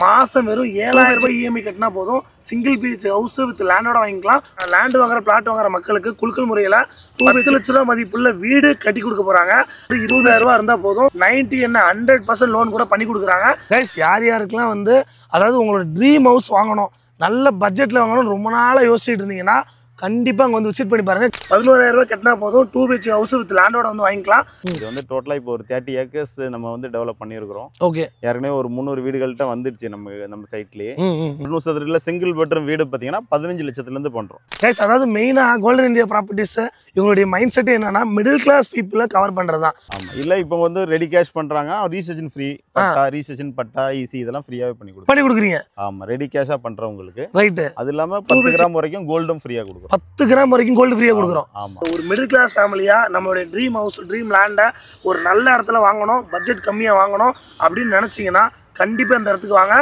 மாசம் வெறும் 7000 ரூபாய் இஎம்ஐ கட்டினா போதும். சிங்கிள் பிஹெச் ஹவுஸ் வித் லேண்டோட வாங்கிக்கலாம். லேண்ட் வாங்குற பிளாட் வாங்குற மக்களுக்கு குலுக்கல் முறையில 2 லட்ச ரூபாய் மதிப்புள்ள வீடு கட்டி கொடுக்க போறாங்க. 20,000 ரூபாய் இருந்தா போதும். 100% லோன் கூட பண்ணி கொடுக்குறாங்க. கைஸ், யார் யாருக்கெல்லாம் வந்து அதாவது உங்களோட ட்ரீம் ஹவுஸ் வாங்கணும், நல்ல பட்ஜெட்ல வாங்கணும் ரொம்ப நாளா யோசிச்சுட்டு இருந்தீங்கன்னா கண்டிப்பா அங்க வந்து விசிட் பண்ணி பாருங்க. 11,000 ரூபாய் கட்டினா போதும் 2 பிஹெச் ஹவுஸ் வித் லேண்டோட வந்து வாங்கிக்கலாம். இது வந்து டோட்டலா இப்போ ஒரு 30 ஏக்கர்ஸ் நம்ம வந்து டெவலப் பண்ணியிருக்கிறோம். ஓகே, ஏற்கனவே ஒரு 300 வீடுகள்கிட்ட வந்துருச்சு நம்ம சைட்லயே. 200 சிங்கிள் பெட்ரூம் வீடு பார்த்தீங்கன்னா 15 லட்சத்துல இருந்து பண்றோம். கைஸ், அதாவது மெயினா கோல்டன் இந்தியா ப்ராப்பர்ட்டிஸ் இவங்களுடைய மைண்ட் செட் என்னன்னா மிடில் கிளாஸ் பீப்புளை கவர் பண்றதுதான். ஆமா, இல்ல இப்போ வந்து ரெடி கேஷ் பண்றாங்க, ரீசெஷன் ஃப்ரீ, பட்டா ரீசெஷன் பட்டா ஈஸி இதெல்லாம் ஃப்ரீயாவே பண்ணி கொடுக்குறீங்க. ஆமா, ரெடி கேஷா பண்றவங்களுக்கு. ரைட். அது இல்லாம 10 கிராம் வரைக்கும் கோல்டும் ஃப்ரீயா கொடுக்குறோம். 10 கிராம் வரைக்கும் கோல்டு ஃப்ரீயா கொடுக்குறோம். ஆமா, ஒரு மிடில் கிளாஸ் ஃபேமிலியா நம்மளுடைய ட்ரீம் ஹவுஸ் ட்ரீம் லேண்டை ஒரு நல்ல இடத்துல வாங்கணும், பட்ஜெட் கம்மியா வாங்கணும் அப்படின்னு நினைச்சீங்கன்னா கண்டிப்பா இந்த இடத்துக்கு வாங்க.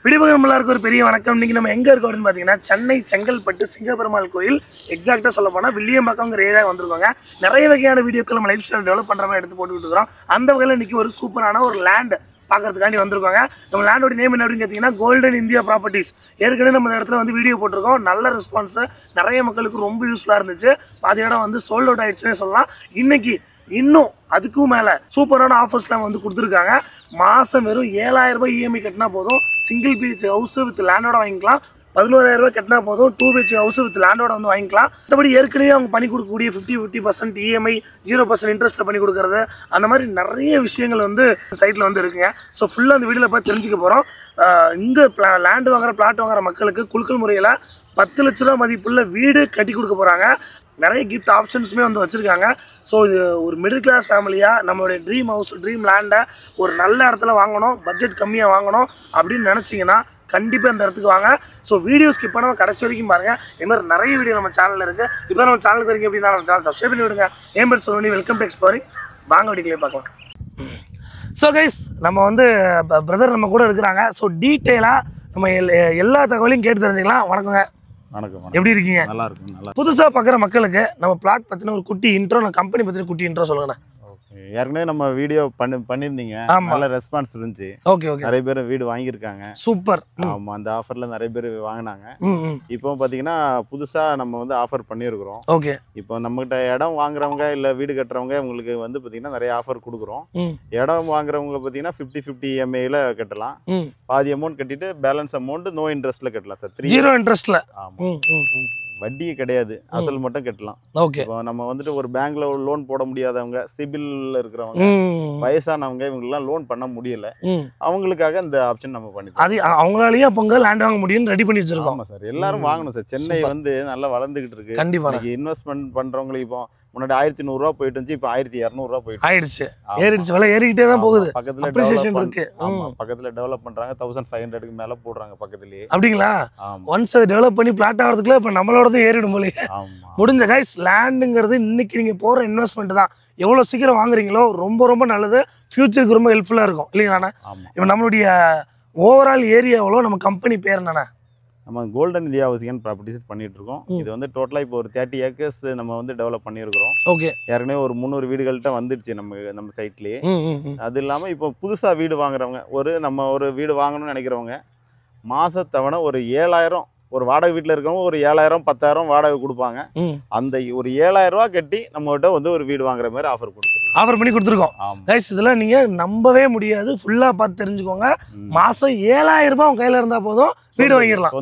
விடிபகம் எல்லாருக்கும் ஒரு பெரிய வணக்கம். இன்னைக்கு நம்ம எங்க இருக்கோம் அப்படின்னு பாத்தீங்கன்னா சென்னை செங்கல்பட்டு சிங்கப்பெருமாள் கோயில், எக்ஸாக்டா சொல்ல போனா வில்லியம்பாக்கம்ங்கிற ஏரியா வந்திருக்காங்க. நிறைய வகையான வீடியோக்கள் நம்ம லைஃப் ஸ்டைல் டெவலப் பண்ற மாதிரி எடுத்து போட்டுக்கிட்டு இருக்கிறோம். அந்த வகையில் இன்னைக்கு ஒரு சூப்பரான ஒரு லேண்ட் பார்க்கறதுக்காண்டி வந்திருக்காங்க. நம்ம லேண்டோட நேம் என்ன அப்படின்னு கேட்டீங்கன்னா கோல்டன் இந்தியா ப்ராப்பர்ட்டிஸ். ஏற்கனவே நம்ம இந்த இடத்துல வந்து வீடியோ போட்டிருக்கோம். நல்ல ரெஸ்பான்ஸ், நிறைய மக்களுக்கு ரொம்ப யூஸ்ஃபுல்லா இருந்துச்சு. பாதி இடம் வந்து சோல்ட் அவுட் ஆயிடுச்சுன்னே சொல்லலாம். இன்னைக்கு இன்னும் அதுக்கும் மேல சூப்பரான ஆஃபர்ஸ்லாம் வந்து கொடுத்துருக்காங்க. மாசம் வெறும் 7000 ரூபாய் இஎம்ஐ கட்டினா போதும். சிங்கிள் பிஹெச் ஹவுஸ் வித் லேண்டோட வாங்கிக்கலாம். 11,000 ரூபாய் கட்டினா போதும் 2 பிஹெச் ஹவுஸ் வித் லேண்டோட வந்து வாங்கிக்கலாம். மற்றபடி ஏற்கனவே அவங்க பண்ணி கொடுக்கக்கூடிய 50% இஎம்ஐ 0% இன்ட்ரெஸ்ட்ல பண்ணி கொடுக்கறது, அந்த மாதிரி நிறைய விஷயங்கள் வந்து சைட்ல வந்து இருக்குங்க. ஸோ ஃபுல்லாக அந்த வீடியோவில் பார்த்து தெரிஞ்சுக்க போகிறோம். இங்கே லேண்டு வாங்குற பிளாட் வாங்குற மக்களுக்கு குலுக்கல் முறையில் 10 லட்ச ரூபாய் மதிப்புள்ள வீடு கட்டி கொடுக்க போகிறாங்க. நிறைய கிஃப்ட் ஆப்ஷன்ஸுமே வந்து வச்சுருக்காங்க. ஸோ இது ஒரு மிடில் கிளாஸ் ஃபேமிலியாக நம்மளுடைய ட்ரீம் ஹவுஸ் ட்ரீம் லேண்டை ஒரு நல்ல இடத்துல வாங்கணும், பட்ஜெட் கம்மியாக வாங்கணும் அப்படின்னு நினச்சிங்கன்னா கண்டிப்பாக இந்த இடத்துக்கு வாங்க. ஸோ வீடியோ ஸ்கிப் பண்ணாமல் கடைசி வரைக்கும் பாருங்கள். இது மாதிரி நிறைய வீடியோ நம்ம சேனலில் இருக்குது. இப்போ நம்ம சேனலுக்கு தெரியும் அப்படின்னா நம்ம சேனல் சப்ஸ்கிரைப் பண்ணி விடுங்க. என் பேர் சொல்லி வெல்கம் டு எக்ஸ்ப்ளோரிங். வாங்க வீடியோக்களே பார்க்கலாம். ஸோ கைஸ், நம்ம வந்து பிரதர் நம்ம கூட இருக்கிறாங்க. ஸோ டீட்டெயிலாக நம்ம எல்லா தகவலையும் கேட்டு தெரிஞ்சுக்கலாம். வணக்கங்க. வணக்கம். எப்படி இருக்கீங்க? நல்லா இருக்கும். நல்லா. புதுசா பார்க்குற மக்களுக்கு நம்ம பிளாட் பத்தின ஒரு குட்டி இன்ட்ரோ, நம்ம கம்பெனி பத்தின குட்டி இன்ட்ரோ சொல்லுங்க. ஏற்கனவே நம்ம வீடியோ பண்ணியிருந்தீங்க, நல்ல ரெஸ்பான்ஸ் இருந்துச்சு. ஓகே ஓகே, நிறைய பேர் வீடு வாங்கியிருக்காங்க. சூப்பர். ஆமா, அந்த ஆஃபர்ல நிறைய பேர் வாங்கினாங்க. இப்போ பாத்தீங்கன்னா புதுசா நம்ம வந்து ஆஃபர் பண்ணியிருக்கிறோம். ஓகே, இப்போ நம்மகிட்ட இடம் வாங்குறவங்க இல்ல வீடு கட்டுறவங்க உங்களுக்கு வந்து பாத்தீங்கன்னா நிறைய ஆஃபர் கொடுக்குறோம். இடம் வாங்குறவங்க பாத்தீங்கன்னா 50-50 இஎம்ஐல கட்டலாம். பாதி அமௌண்ட் கட்டிட்டு பேலன்ஸ் அமௌண்ட் நோ இன்ட்ரெஸ்ட்ல கட்டலாம் சார். 0 இன்ட்ரெஸ்ட்ல. ஆமா, வட்டியே கிடையாது, அசல் மட்டும் கட்டலாம். ஓகே. இப்போ நம்ம வந்துட்டு ஒரு பேங்க்ல லோன் போட முடியாதவங்க, சிபில்ல இருக்கிறவங்க, வயசானவங்க, இவங்கெல்லாம் லோன் பண்ண முடியல, அவங்களுக்காக இந்த ஆப்ஷன் நம்ம பண்ணிருக்கோம். அது அவங்களாலயே அப்பங்க லேண்ட் வாங்க முடியும்னு ரெடி பண்ணி வச்சிருக்கோம். ஆமா சார், எல்லாரும் வாங்கணும் சார். சென்னை வந்து நல்லா வளர்ந்துகிட்டு இருக்கு. கண்டிப்பா இன்வெஸ்ட்மெண்ட் பண்றவங்களுக்கு இப்போ முன்னாடி 1100 ரூபா போயிட்டு இருந்துச்சு, இப்போ 1200 ரூபா போயிட்டு ஆயிடுச்சு. ஏறிடுச்சு, விலை ஏறிக்கிட்டே தான் போகுது. பக்கத்துல அப்ரிசியேஷன் இருக்கு. ஆமா, பக்கத்துல டெவலப் பண்றாங்க. 1500க்கு மேல போடுறாங்க பக்கத்துலயே. அப்படிங்களா? ஒன்ஸ் அது டெவலப் பண்ணி பிளாட் ஆகிறதுக்குள்ள இப்ப நம்மளோடது ஏறிடும் போல. முடிஞ்ச கைஸ், லேண்டுங்கிறது இன்னைக்கு நீங்க போற இன்வெஸ்ட்மெண்ட் தான். எவ்வளவு சீக்கிரம் வாங்குறீங்களோ ரொம்ப ரொம்ப நல்லது. ஃபியூச்சருக்கு ரொம்ப ஹெல்ப்ஃபுல்லா இருக்கும் இல்லைங்களா? இப்போ நம்மளுடைய ஓவரால் ஏரியாவோ நம்ம கம்பெனி பேர் என்னன்னா நம்ம golden India housing and properties பண்ணிட்டு இருக்கோம். இது வந்து டோட்டலா இப்போ ஒரு 30 ஏக்கர்ஸ் நம்ம வந்து டெவலப் பண்ணியிருக்கிறோம். ஓகே. ஏற்கனவே ஒரு 300 வீடுகள்கிட்ட வந்துருச்சு நம்ம சைட்லயே. அது இல்லாம இப்போ புதுசா வீடு வாங்குறவங்க, நம்ம ஒரு வீடு வாங்கணும்னு நினைக்கிறவங்க மாசத்தவணை ஒரு 7000, ஒரு வாடகை வீட்டில் இருக்கவங்க ஒரு 7000 10,000 வாடகை கொடுப்பாங்க. அந்த ஒரு 7000 ரூபா கட்டி நம்ம கிட்ட வந்து ஒரு வீடு வாங்குற மாதிரி ஆஃபர் பண்ணி கொடுத்துருக்கோம். கைஸ், இதெல்லாம் நீங்க நம்பவே முடியாது. ஃபுல்லா பார்த்து தெரிஞ்சுக்கோங்க. மாசம் 7000 ரூபாய் உங்க கையில இருந்தா போதும், வீடு வாங்கிடலாம்.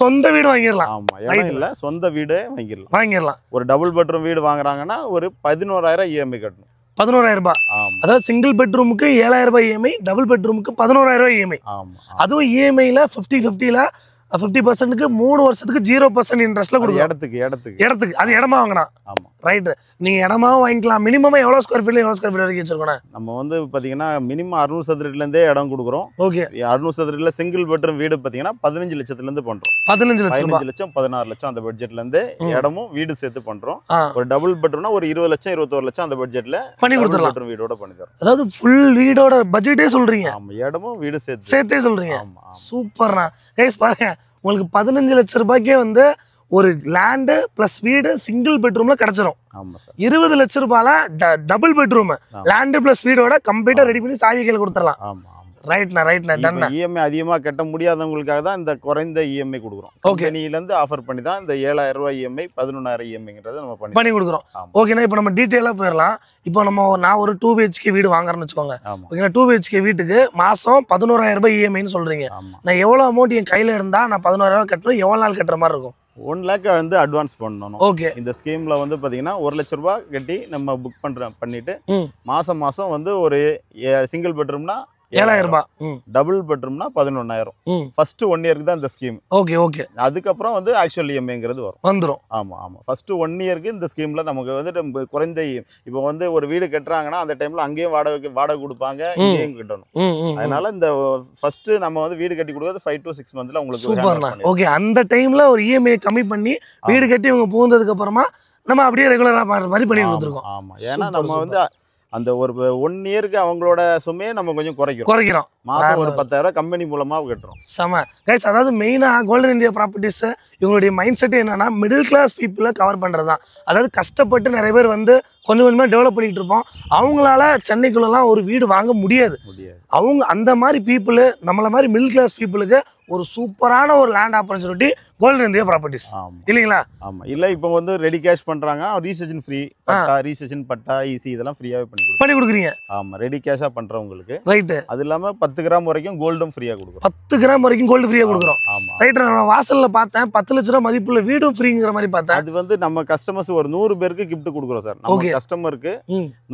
சொந்த வீடு வாங்கிடலாம். ஆமா, இல்ல சொந்த வீடு வாங்கிடலாம். ஒரு டபுள் பெட்ரூம் வீடு வாங்குறாங்கன்னா ஒரு 11,000 இஎம்ஐ கட்டணும். 11,000 ரூபாய். அதாவது சிங்கிள் பெட்ரூமுக்கு 7000 ரூபாய் இஎம்ஐ, டபுள் பெட்ரூமுக்கு 11,000 ரூபாய் இஎம்ஐ. அதுவும் இஎம்ஐல 50-50ல 50%க்கு 3 வருஷத்துக்கு 0% இன்ட்ரெஸ்ட்ல கொடுக்கும். இடத்துக்கு அது இடமா வாங்கினா. ஆமா, ரைட். நீங்க இடமா வாங்கிக்கலாம். மினிமம் எவ்வளவு ஸ்கொயர் ஃபீட்ல எவ்வளவு ஸ்கொயர் ஃபீட் வரைக்கும் வச்சிருக்கோம்? நம்ம வந்து பாத்தீங்கன்னா மினிமம் 600 சதுரடில இருந்தே இடம் கொடுக்குறோம். ஓகே. 600 சதுரடில சிங்கிள் பெட்ரூம் வீடு பாத்தீங்கன்னா 15 லட்சத்துல இருந்து பண்றோம். 15 லட்சம் 16 லட்சம் அந்த பட்ஜெட்ல இருந்து இடமும் வீடு சேர்த்து பண்றோம். ஒரு டபுள் பெட்ரூம்னா ஒரு 20 லட்சம் 21 லட்சம் அந்த பட்ஜெட்ல பண்ணி கொடுத்துறலாம். பெட்ரூம் வீடோட பண்ணி தரோம். அதாவது ஃபுல் வீடோட பட்ஜெட்டே சொல்றீங்க? ஆமா, இடமும் வீடு சேர்த்தே சொல்றீங்க. சூப்பர்ண்ணா. கைஸ் பாருங்க, உங்களுக்கு 15 லட்சம் ரூபாய்க்கே வந்து ஒரு லேண்டு ப்ளஸ் வீடு சிங்கிள் பெட்ரூம்ல கிடைச்சிரும். ஆமா சார். 20 லட்சம் ரூபாயில டபுள் பெட்ரூம் லேண்டு ப்ளஸ் வீடோட கம்ப்ளீட்டா ரெடி பண்ணி சாவி கையில் கொடுத்துடலாம். ஆமா. ரைட்ண்ணா டன். இஎம்ஐ அதிகமாக கட்ட முடியாதவங்களுக்காக தான் இந்த குறைந்த இஎம்ஐ கொடுக்குறோம். கம்பெனிலேருந்து ஆஃபர் பண்ணி தான் இந்த 7000 ரூபாய் இஎம்ஐ 11,000 இஎம்ஐங்கிறத நம்ம பண்ணி கொடுக்குறோம். ஓகேண்ணா, இப்போ நம்ம டீட்டெயிலாக போயிடலாம். இப்போ நான் ஒரு 2 BHK வீடு வாங்குறேன்னு வச்சுக்கோங்க. ஓகேண்ணா, 2 BHK வீட்டுக்கு மாதம் 11,000 ரூபாய் இஎம்ஐன்னு சொல்கிறீங்க. நான் எவ்வளோ அமௌண்ட் என் கையில் இருந்தால் நான் 11,000 கட்டணும், எவ்வளோ நாள் கட்டுற மாதிரி இருக்கும்? 1 lakh வந்து அட்வான்ஸ் பண்ணணும். ஓகே. இந்த ஸ்கீமில் வந்து பார்த்தீங்கன்னா 1 லட்ச ரூபாய் கட்டி நம்ம புக் பண்ணிட்டு மாதம் வந்து ஒரு சிங்கிள் பெட்ரூம்னா 7,000 ரூபாய், டபுள் பெட்ரூம்னா 11,000. ஃபர்ஸ்ட் 1 இயருக்கு தான் இந்த ஸ்கீம். ஓகே. அதுக்கப்புறம் வந்து ஆக்சுவல் இஎம்ஐங்கிறது வந்துடும். ஆமா. ஃபர்ஸ்ட் 1 இயருக்கு இந்த ஸ்கீம்ல நமக்கு வந்து குறைந்த இப்போ வந்து ஒரு வீடு கட்டுறாங்கன்னா அந்த டைம்ல அங்கேயும் வாடகை கொடுப்பாங்க, இங்கேயும் கட்டணும். அதனால இந்த ஃபர்ஸ்ட் நம்ம வந்து வீடு கட்டி கொடுக்கிறது 5 to 6 மந்த்ல உங்களுக்கு. ஓகே, அந்த டைம்ல ஒரு இஎம்ஐ கம்மி பண்ணி வீடு கட்டி இவங்க பூந்ததுக்கு அப்புறமா நம்ம அப்படியே ரெகுலரா மாதிரி பண்ணி கொடுத்துருக்கோம். ஆமா, ஏன்னா நம்ம வந்து அந்த ஒரு 1 இயருக்கு அவங்களோட சுமையை நம்ம கொஞ்சம் குறைக்கிறோம். மாசம் ஒரு 10,000 கம்பெனி மூலமா கட்டுறோம். செம கைஸ். அதாவது மெயினா கோல்டன் இந்தியா ப்ராப்பர்ட்டிஸ் இவங்களுடைய மைண்ட் செட் என்னன்னா மிடில் கிளாஸ் பீப்புளை கவர் பண்றது தான். அதாவது கஷ்டப்பட்டு நிறைய பேர் வந்து கொஞ்சம் கொஞ்சமாக டெவலப் பண்ணிட்டு இருப்போம். அவங்களால சென்னைக்குள்ளலாம் ஒரு வீடு வாங்க முடியாது. அவங்க அந்த மாதிரி பீப்புள், நம்மள மாதிரி மிடில் கிளாஸ் பீப்புளுக்கு ஒரு சூப்பரான ஒரு land opportunity golden India properties இல்லைங்களா? ஆமா. இல்ல இப்போ வந்து ரெடி கேஷ் பண்றாங்க, ரீசெஷன் ஃப்ரீ, ரீசெஷன் பட்டா ஈசி இதெல்லாம் ஃப்ரீயாவே பண்ணி கொடுக்குறீங்க. ஆமா, ரெடி கேஷா பண்றவங்களுக்கு. ரைட். அது இல்லாம 10 கிராம் வரைக்கும் கோல்டும் ஃப்ரீயா கொடுக்குறோம். 10 கிராம் வரைக்கும் கோல்டு ஃப்ரீயா கொடுக்குறோம். ஆமா. ரைட். நான் வாசல்ல பார்த்தேன் 10 லட்ச ரூபாய் மதிப்புள்ள வீடும் ஃப்ரீங்கிற மாதிரி பார்த்தேன். அது வந்து நம்ம கஸ்டமர்ஸ் ஒரு 100 பேருக்கு கிஃப்ட் கொடுக்குறோம் சார். நம்ம கஸ்டமருக்கு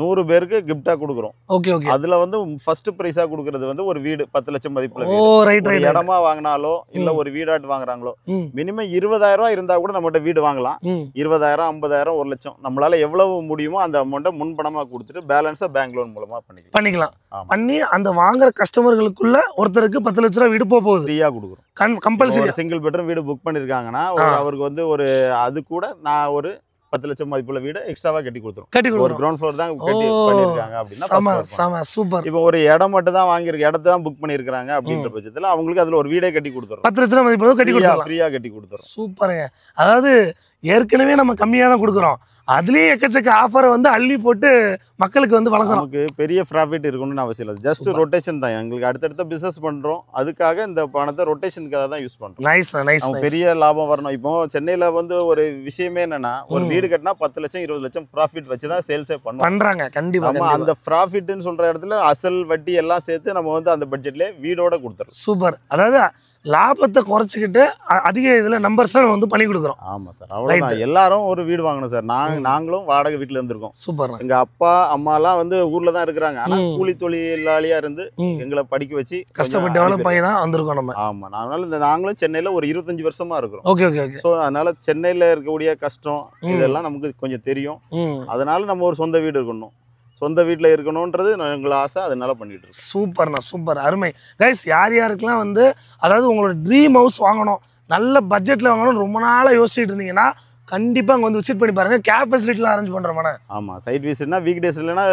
100 பேருக்கு கிஃப்டா கொடுக்குறோம். ஓகே. அதுல வந்து ஃபர்ஸ்ட் பிரைஸா கொடுக்கிறது வந்து ஒரு வீடு 10 லட்சம் மதிப்புள்ள வீடு. ரைட். இடமா வாங்கினாலோ இல்ல ஒரு வீடாட்டு வாங்குறாங்களோ மினிமம் 20,000 ரூபாய் இருந்தா கூட நம்மகிட்ட வீடு வாங்கலாம். 20,000, 50,000, 1 லட்சம் நம்மளால எவ்வளவு முடியுமோ அந்த அமௌண்ட்டை முன்பணமா கொடுத்துட்டு பேலன்ஸை பேங்க் லோன் மூலமா பண்ணிக்கலாம். பண்ணி அந்த வாங்குற கஸ்டமர்களுக்குள்ள ஒருத்தருக்கு 10 லட்ச ரூபாய் வீடு போகுது, ஃப்ரீயா கொடுக்குறோம். கம்பல்சரி சிங்கிள் பெட்ரூம் வீடு புக் பண்ணிருக்காங்கன்னா அவருக்கு வந்து ஒரு அது கூட நான் ஒரு 10 லட்சம் மதிப்புள்ள வீடு எக்ஸ்ட்ராவா கட்டி கொடுத்துரும். ஒரு கிரவுண்ட் ஃப்ளோர் தான் கட்டி பண்ணிருக்காங்க அப்படின்னா சூப்பர். இப்போ ஒரு இடம் மட்டும் தான் வாங்கியிருக்க இடத்த தான் புக் பண்ணிருக்காங்க அப்படின்ற பட்சத்துல அவங்களுக்கு அதுல ஒரு வீடே கட்டி கொடுத்துரும். 10 லட்சம் மதிப்புள்ள கட்டி கொடுத்துரும், ஃப்ரீயா கட்டி கொடுத்துரும். சூப்பருங்க. அதாவது ஏற்கனவே நம்ம கம்மியா தான் கொடுக்குறோம், அதுலயே எக்கச்சக்க ஆஃபரை வந்து அள்ளி போட்டு மக்களுக்கு வந்து வழங்குறோம். நமக்கு பெரிய ப்ராஃபிட் இருக்கணும்னு அவசியம் இல்லை, ஜஸ்ட் ரொட்டேஷன் தான். எங்களுக்கு அடுத்தடுத்த பிசினஸ் பண்றோம், அதுக்காக இந்த பணத்தை ரொட்டேஷனுக்காக தான் யூஸ் பண்றோம். நைஸ். பெரிய லாபம் வரணும். இப்போ சென்னையில வந்து ஒரு விஷயமே என்னன்னா ஒரு வீடு கட்டினா 10 லட்சம் 20 லட்சம் ப்ராஃபிட் வச்சுதான் சேல்ஸே பண்றாங்க. கண்டிப்பா அந்த ப்ராஃபிட்னு சொல்ற இடத்துல அசல் வட்டி எல்லாம் சேர்த்து நம்ம வந்து அந்த பட்ஜெட்ல வீடோட கொடுத்துறோம். சூப்பர். அதாவது லாபத்தை குறைச்சிக்கிட்டு அதிக இதுல நம்பர்ஸ் வந்து பண்ணி கொடுக்குறோம். ஆமா சார், அவ்வளவுதான். எல்லாரும் ஒரு வீடு வாங்கணும் சார். நாங்களும் வாடகை வீட்டுல இருந்திருக்கோம். சூப்பர். எங்க அப்பா அம்மா எல்லாம் வந்து ஊர்ல தான் இருக்கிறாங்க, ஆனா கூலி தொழிலாளியா இருந்து எங்களை படிக்க வச்சு கஷ்டப்பட்டு டெவலப் பண்ணி தான் வந்திருக்கோம் நம்ம. ஆமா, அதனால நாங்களும் சென்னையில ஒரு 25 வருஷமா இருக்கிறோம். ஓகே. சோ அதனால சென்னையில இருக்கக்கூடிய கஷ்டம் இதெல்லாம் நமக்கு கொஞ்சம் தெரியும். அதனால நம்ம ஒரு சொந்த வீடு இருக்கணும், சொந்த வீட்டில் இருக்கணுன்றது எங்களை ஆசை, அதனால பண்ணிட்டு இருக்கோம். சூப்பர்ண்ணா, சூப்பர், அருமை. கைஸ், யாருக்கெல்லாம் வந்து அதாவது உங்களோட ட்ரீம் ஹவுஸ் வாங்கணும், நல்ல பட்ஜெட்டில் வாங்கணும்னு ரொம்ப நாளாக யோசிச்சுட்டு இருந்தீங்கன்னா கண்டிப்பாக அங்கே வந்து விசிட் பண்ணி பாருங்க. கேப் ஃபெசிலிட்டிலாம் அரேஞ்ச் பண்ணுறோம்ண்ணா. ஆமாம், சைட் விசிட்னா வீக் டேஸ் இல்லைன்னா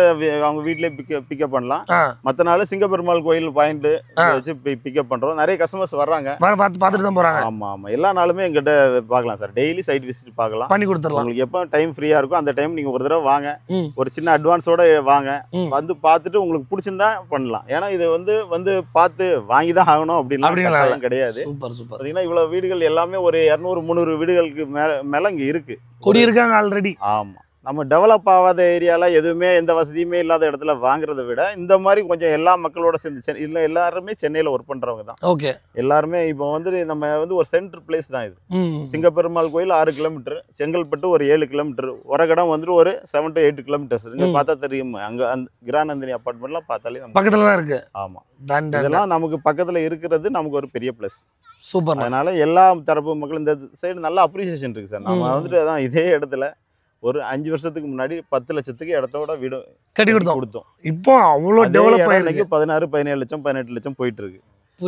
அவங்க வீட்டிலே பிக்கப் பண்ணலாம். மற்ற நாள் சிங்கப்பெருமாள் கோயில் பாயிண்ட் வச்சு பிக்கப் பண்ணுறோம். நிறைய கஸ்டமர்ஸ் வர்றாங்க, பார்த்துட்டு தான் போகிறாங்க. ஆமாம், எல்லா நாளுமே எங்கிட்ட பார்க்கலாம் சார். டெய்லி சைட் விசிட் பார்க்கலாம், பண்ணி கொடுத்துடலாம். உங்களுக்கு எப்போ டைம் ஃப்ரீயாக இருக்கும் அந்த டைம் நீங்கள் ஒரு தடவை வாங்க, ஒரு சின்ன அட்வான்ஸோட வாங்க, வந்து பார்த்துட்டு உங்களுக்கு பிடிச்சிருந்தா பண்ணலாம். ஏன்னா இது வந்து பார்த்து வாங்கி தான் ஆகணும் அப்படின்லாம் கிடையாது. பார்த்தீங்கன்னா இவ்வளோ வீடுகள் எல்லாமே ஒரு 200-300 வீடுகளுக்கு மேலே இங்கே இருக்கு, குடியிருக்காங்க ஆல்ரெடி. ஆமா, நம்ம டெவலப் ஆகாத ஏரியால எதுவுமே எந்த வசதியுமே இல்லாத இடத்துல வாங்குறதை விட இந்த மாதிரி கொஞ்சம் எல்லா மக்களோட சேர்ந்து இல்லை எல்லாருமே சென்னையில ஒர்க் பண்றவங்க தான். ஓகே, எல்லாருமே இப்போ வந்து நம்ம வந்து ஒரு சென்டர் பிளேஸ் தான் இது. சிங்கப்பெருமாள் கோயில் 6 கிலோமீட்டர், செங்கல்பட்டு ஒரு 7 கிலோமீட்டர், ஒரகடம் வந்து ஒரு 7 to 8 கிலோமீட்டர்ஸ். நீங்க பார்த்தா தெரியும், அங்க அந்த கிரானந்தினி அபார்ட்மெண்ட்லாம் பார்த்தாலே பக்கத்துல தான் இருக்கு. ஆமா, இதெல்லாம் நமக்கு பக்கத்துல இருக்கிறது நமக்கு ஒரு பெரிய பிளஸ். சூப்பர். அதனால எல்லா தரப்பு மக்களும் இந்த சைடு நல்ல அப்ரிசியேஷன் இருக்கு சார். நம்ம வந்துட்டு அதான் இதே இடத்துல ஒரு 5 வருஷத்துக்கு முன்னாடி 10 லட்சத்துக்கு இடத்தோட வீடு கட்டி கொடுத்தோம். இப்போ அவ்வளோ டெவலப் ஆயிருக்கு. 16, 17 லட்சம் 18 லட்சம் போயிட்டு இருக்கு.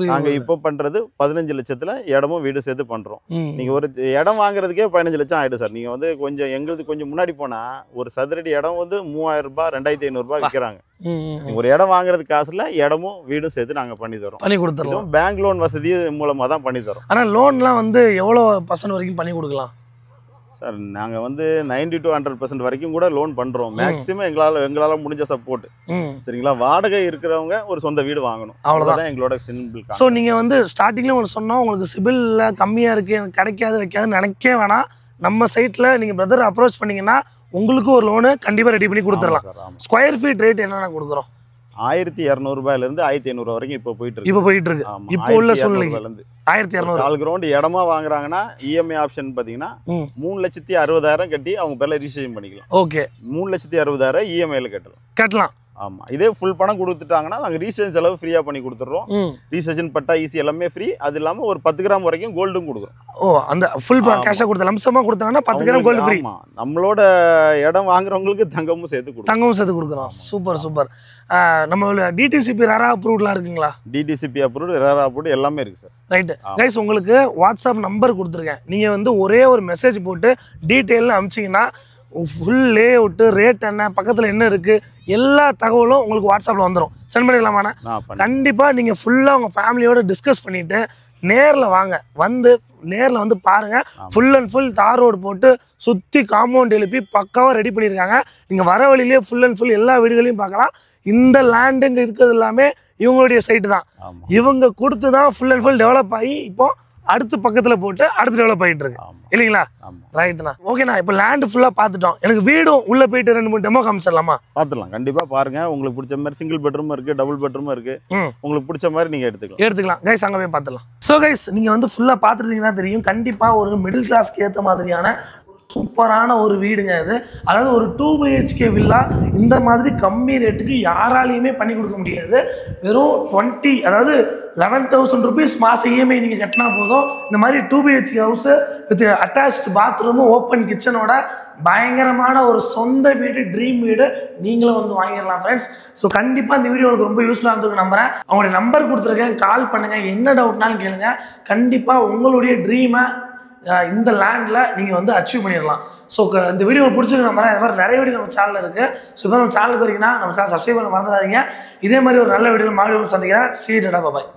நாங்க இப்போ பண்றது 15 லட்சத்துல இடமும் வீடு சேர்த்து பண்றோம். நீங்க ஒரு இடம் வாங்குறதுக்கே 15 லட்சம் ஆயிடும் சார். நீங்க வந்து கொஞ்சம் எங்களுக்கு கொஞ்சம் முன்னாடி போனா ஒரு சதுரடி இடம் வந்து 3000 ரூபாய் 2500 ரூபாய் விற்கிறாங்க. ஒரு இடம் வாங்குறது காசுல இடமும் வீடும் சேர்த்து நாங்க பண்ணி தரோம், பண்ணி கொடுத்துறோம். பேங்க் லோன் வசதி மூலமா தான் பண்ணி தரோம். ஆனா லோன்லாம் வந்து எவ்வளவு % வரைக்கும் பண்ணி கொடுக்கலாம்? சார் நாங்கள் வந்து 90 to 100% வரைக்கும் கூட லோன் பண்ணுறோம். மேக்ஸிமம் எங்களால் முடிஞ்ச சப்போர்ட். சரிங்களா, வாடகை இருக்கிறவங்க ஒரு சொந்த வீடு வாங்கணும், அவ்வளோதான் எங்களோட சிம்பிள். ஸோ நீங்கள் வந்து ஸ்டார்டிங்கில் உங்களுக்கு சொன்னால் உங்களுக்கு சிபிலில் கம்மியாக இருக்குது, எனக்கு கிடைக்காது வைக்காதுன்னு நினைக்கவே வேணாம். நம்ம சைட்டில் நீங்கள் பிரதர் அப்ரோச் பண்ணிங்கன்னா உங்களுக்கு ஒரு லோனு கண்டிப்பாக ரெடி பண்ணி கொடுத்துடலாம். ஸ்கொயர் ஃபீட் ரேட் என்னென்ன கொடுக்குறோம்? 1200 ரூபாயிலிருந்து 1500 வரைக்கும் இப்போ போயிட்டு இருக்கு. இப்போ உள்ள சூழ்நிலையில 1200 கால் கிரவுண்ட் இடமா வாங்குறாங்கன்னா இஎம்ஐ ஆப்ஷன் பாத்தீங்கன்னா 3,60,000 கட்டி அவங்க பேர்ல ரிஜிஸ்ட்ரேஷன் பண்ணிக்கலாம். ஓகே, 3,60,000 இஎம்ஐல கட்டலாம். ஆமா, இதே ஃபுல் பணம் கொடுத்துட்டாங்கன்னா நாங்க ரிஜிஸ்ட்ரேஷன் செலவு ஃப்ரீயா பண்ணி கொடுத்துறோம். ரிஜிஸ்ட்ரேஷன் பட்டா ஈஸி எல்லாமே ஃப்ரீ. அது இல்லாம ஒரு 10 கிராம் வரைக்கும் கோல்டும் கொடுக்குறோம். ஓ, அந்த ஃபுல் கேஷா கொடுத்த லம்சமா கொடுத்தாங்கன்னா 10 கிராம் கோல்டு ஃப்ரீ. ஆமா, நம்மளோட இடம் வாங்குறவங்களுக்கு தங்கமும் சேர்த்து கொடுக்குறோம். Super super. நம்ம டிடிசிபி ரேரா அப்ரூவ்ட்லாம் இருக்குங்களா? டிடிசிபி அப்ரூவ்ட், ரேரா அப்ரூவ்ட் எல்லாமே இருக்கு சார். ரைட் கைஸ், உங்களுக்கு வாட்ஸ்அப் நம்பர் கொடுத்துருக்கேன். நீங்க வந்து ஒரே ஒரு மெசேஜ் போட்டு டீட்டெயில்னு அனுப்பிச்சிங்கன்னா ஃபுல் லே அவுட்டு, ரேட் என்ன, பக்கத்தில் என்ன இருக்குது, எல்லா தகவலும் உங்களுக்கு வாட்ஸ்அப்பில் வந்துடும். சென்ட் பண்ணிடலாமாண்ணா? கண்டிப்பாக நீங்கள் ஃபுல்லாக உங்கள் ஃபேமிலியோடு டிஸ்கஸ் பண்ணிவிட்டு நேரில் வாங்க. நேரில் வந்து பாருங்கள். ஃபுல் அண்ட் ஃபுல் தார் ரோடு போட்டு சுற்றி காம்பவுண்ட் எழுப்பி பக்காவாக ரெடி பண்ணியிருக்காங்க. நீங்கள் வர வழியிலே ஃபுல் அண்ட் ஃபுல் எல்லா வீடுகளையும் பார்க்கலாம். இந்த லேண்டுங்க இருக்கிறது எல்லாமே இவங்களுடைய சைட்டு தான். இவங்க கொடுத்து தான் ஃபுல் அண்ட் ஃபுல் டெவலப் ஆகி இப்போ அடுத்து பக்கத்தில் போட்டு அடுத்து டெவலப் ஆகிட்டு இருக்கு இல்லைங்களா? ரைட்டுண்ணா. ஓகேண்ணா, இப்போ லேண்டு ஃபுல்லாக பார்த்துட்டோம். எனக்கு வீடும் உள்ளே போயிட்டு 2-3 டெமோ காமிச்சிடலாமா? பார்த்துலாம், கண்டிப்பாக பாருங்க. உங்களுக்கு பிடிச்ச மாதிரி சிங்கிள் பெட்ரூம் இருக்குது, டபுள் பெட்ரூம் இருக்குது. உங்களுக்கு பிடிச்ச மாதிரி நீங்கள் எடுத்துக்கலாம். கைஸ், அங்கே போய் பார்த்துலாம். ஸோ கைஸ், நீங்கள் வந்து ஃபுல்லாக பார்த்துருந்தீங்கன்னா தெரியும். கண்டிப்பாக ஒரு மிடில் கிளாஸ்க்கு ஏற்ற மாதிரியான சூப்பரான ஒரு வீடுங்க இது. அதாவது ஒரு 2 BHK வில்லா இந்த மாதிரி கம்மி ரேட்டுக்கு யாராலையுமே பண்ணி கொடுக்க முடியாது. வெறும் 20, அதாவது 11,000 rupees மாதம் இஎம்ஐ நீங்கள் கட்டினா போதும். இந்த மாதிரி 2 BHK ஹவுஸு வித் அட்டாச்டு பாத்ரூமும் ஓப்பன் கிச்சனோட பயங்கரமான ஒரு சொந்த வீடு, ட்ரீம் வீடு நீங்களும் வந்து வாங்கிடலாம் ஃப்ரெண்ட்ஸ். ஸோ கண்டிப்பாக இந்த வீடியோ உங்களுக்கு ரொம்ப யூஸ்ஃபுல்லாக இருந்திருக்கு நம்புறேன். அவங்களுடைய நம்பர் கொடுத்துருக்கேன், கால் பண்ணுங்கள். என்ன டவுட்னாலும் கேளுங்க. கண்டிப்பாக உங்களுடைய ட்ரீமை இந்த லேண்டில் நீங்கள் வந்து அச்சீவ் பண்ணிடலாம். ஸோ இந்த வீடியோ பிடிச்சிருக்கு நம்புறேன். இது மாதிரி நிறைய வீடியோ நம்ம சேனலில் இருக்குது. ஸோ இப்போ நம்ம சேனலுக்கு வரீங்கன்னா நம்ம சேனல் சப்ஸ்கிரைப் பண்ண மறந்துடாதீங்க. இதே மாதிரி ஒரு நல்ல வீடியோ மறுபடியும் சந்திக்கிறேன். சீ டடா, பாய்.